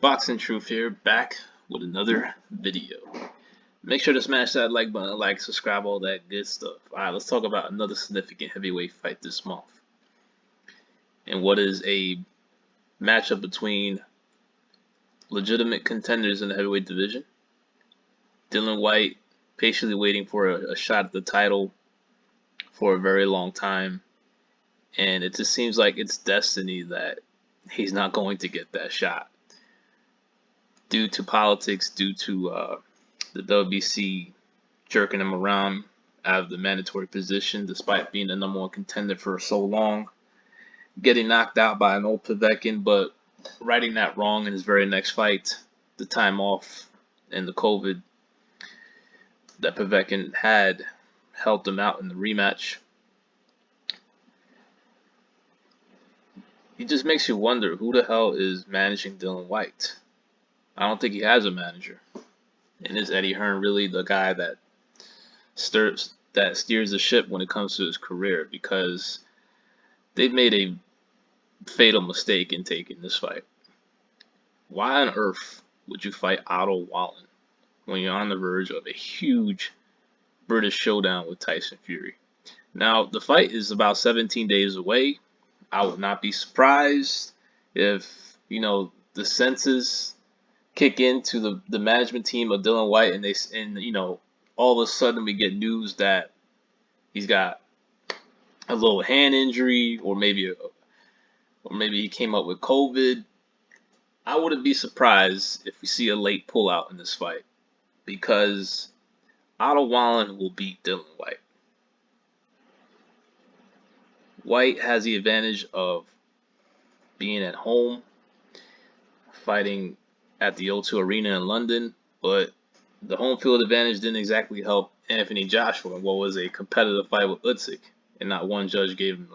Boxing Truth here, back with another video. Make sure to smash that like button, like, subscribe, all that good stuff. Alright, let's talk about another significant heavyweight fight this month. And what is a matchup between legitimate contenders in the heavyweight division. Dillian Whyte patiently waiting for a shot at the title for a very long time. And it just seems like it's destiny that he's not going to get that shot. Due to politics, due to the WBC jerking him around out of the mandatory position, despite being the #1 contender for so long, getting knocked out by an old Povetkin, but righting that wrong in his very next fight, the time off and the COVID that Povetkin had helped him out in the rematch. It just makes you wonder, who the hell is managing Dillian Whyte? I don't think he has a manager. And is Eddie Hearn really the guy that steers the ship when it comes to his career? Because they've made a fatal mistake in taking this fight. Why on earth would you fight Otto Wallin when you're on the verge of a huge British showdown with Tyson Fury? Now, the fight is about 17 days away. I would not be surprised if, the senses kick into the management team of Dillian Whyte and all of a sudden we get news that he's got a little hand injury, or maybe he came up with COVID. I wouldn't be surprised if we see a late pullout in this fight, because Otto Wallin will beat Dillian Whyte. Whyte has the advantage of being at home, fighting at the O2 Arena in London, but the home field advantage didn't exactly help Anthony Joshua in what was a competitive fight with Usyk, and not one judge gave him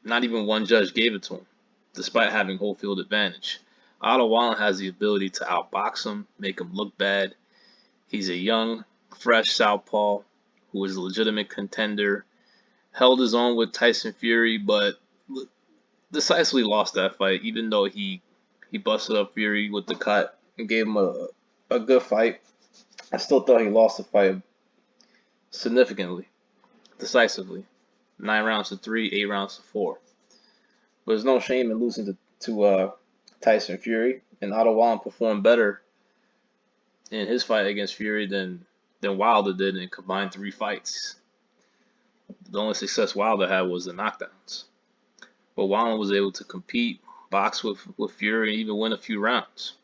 not even one judge gave it to him, despite having home field advantage. Otto Wallin has the ability to outbox him, make him look bad. He's a young, fresh southpaw who is a legitimate contender, held his own with Tyson Fury, but decisively lost that fight, even though he busted up Fury with the cut and gave him a good fight. I still thought he lost the fight significantly, decisively. 9 rounds to 3, 8 rounds to 4. But there's no shame in losing to Tyson Fury, and Otto Wallin performed better in his fight against Fury than Wilder did in combined 3 fights. The only success Wilder had was the knockdowns. But Wallin was able to compete, box with Fury, and even win a few rounds.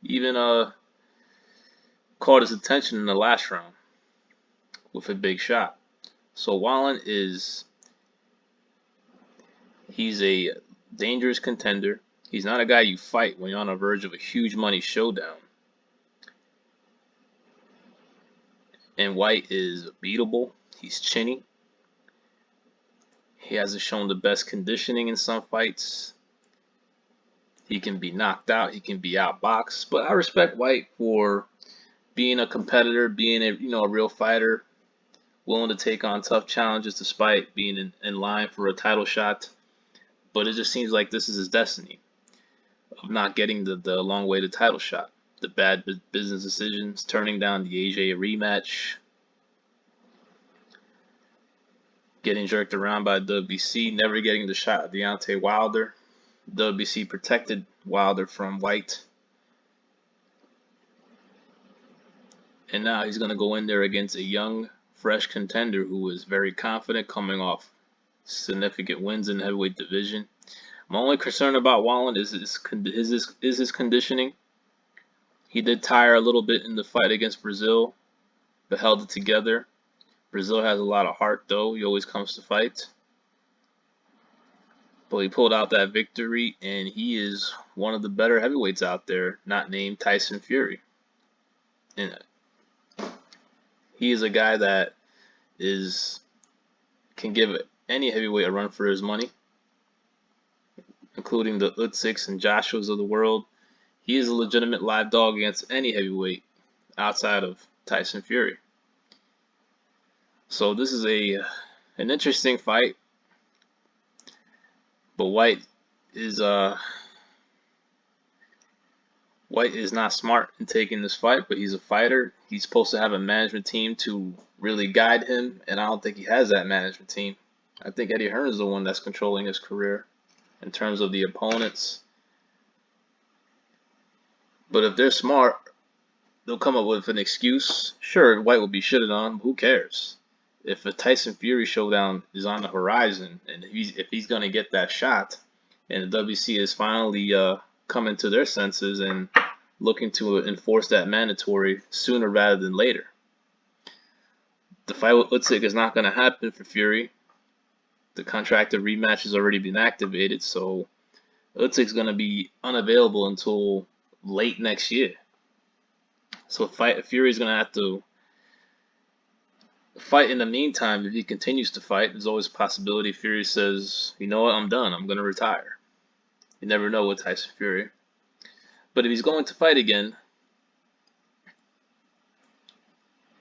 Even caught his attention in the last round with a big shot. So Wallin he's a dangerous contender. He's not a guy you fight when you're on the verge of a huge money showdown. And Whyte is beatable. He's chinny. He hasn't shown the best conditioning in some fights. He can be knocked out. He can be outboxed. But I respect Whyte for being a competitor, being a real fighter, willing to take on tough challenges despite being in line for a title shot. But it just seems like this is his destiny of not getting the long way to title shot. The bad business decisions, turning down the AJ rematch, getting jerked around by WBC, never getting the shot at Deontay Wilder. WBC protected Wilder from Whyte. And now he's going to go in there against a young, fresh contender who is very confident, coming off significant wins in the heavyweight division. My only concern about Wallin is his conditioning. He did tire a little bit in the fight against Brazil, but held it together. Brazil has a lot of heart, though. He always comes to fight. But he pulled out that victory, and he is one of the better heavyweights out there, not named Tyson Fury. And he is a guy that can give any heavyweight a run for his money, including the Usyks and Joshuas of the world. He is a legitimate live dog against any heavyweight outside of Tyson Fury. So this is an interesting fight. But Whyte White is not smart in taking this fight, but he's a fighter. He's supposed to have a management team to really guide him, and I don't think he has that management team. I think Eddie Hearn is the one that's controlling his career in terms of the opponents. But if they're smart, they'll come up with an excuse. Sure, White will be shitted on. Who cares? If a Tyson Fury showdown is on the horizon, and if he's gonna get that shot, and the WC is finally coming to their senses and looking to enforce that mandatory sooner rather than later, the fight with Usyk is not gonna happen for Fury. The contracted rematch has already been activated, so Usyk's gonna be unavailable until late next year. So Fury's gonna have to fight in the meantime. If he continues to fight, there's always a possibility Fury says, you know what, I'm done, I'm gonna retire. You never know with Tyson Fury. But if he's going to fight again,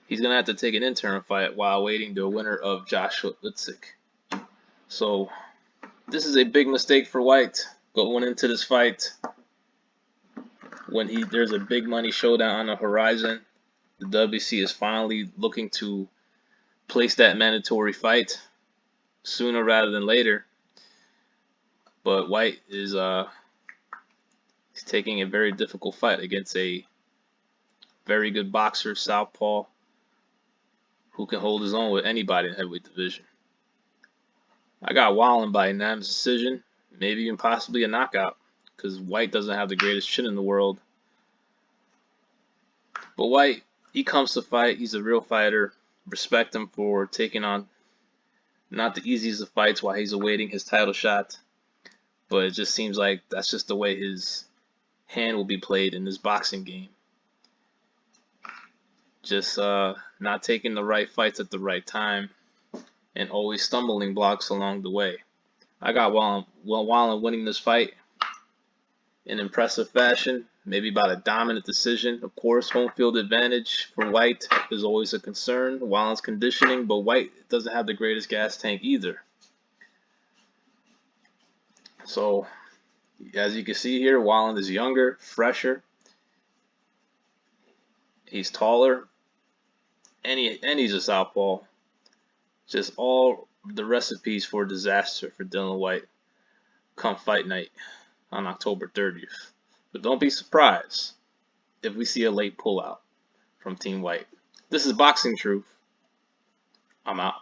he's gonna have to take an interim fight while waiting the winner of Joshua Usyk. So this is a big mistake for White going into this fight when there's a big money showdown on the horizon. The WC is finally looking to place that mandatory fight sooner rather than later. But White is he's taking a very difficult fight against a very good boxer, southpaw, who can hold his own with anybody in the heavyweight division. I got Wallin by unanimous decision, maybe even possibly a knockout, because White doesn't have the greatest chin in the world. But White, he comes to fight. He's a real fighter. Respect him for taking on not the easiest of fights while he's awaiting his title shot. But it just seems like that's just the way his hand will be played in this boxing game. Just not taking the right fights at the right time and always stumbling blocks along the way. I got Wallin winning this fight in impressive fashion, maybe by a dominant decision. Of course, home field advantage for White is always a concern. Wallin's conditioning, but White doesn't have the greatest gas tank either. So, as you can see here, Wallin is younger, fresher. He's taller, and he's a southpaw. Just all the recipes for disaster for Dillian Whyte come fight night on October 30th. But don't be surprised if we see a late pullout from Team White. This is Boxing Truth. I'm out.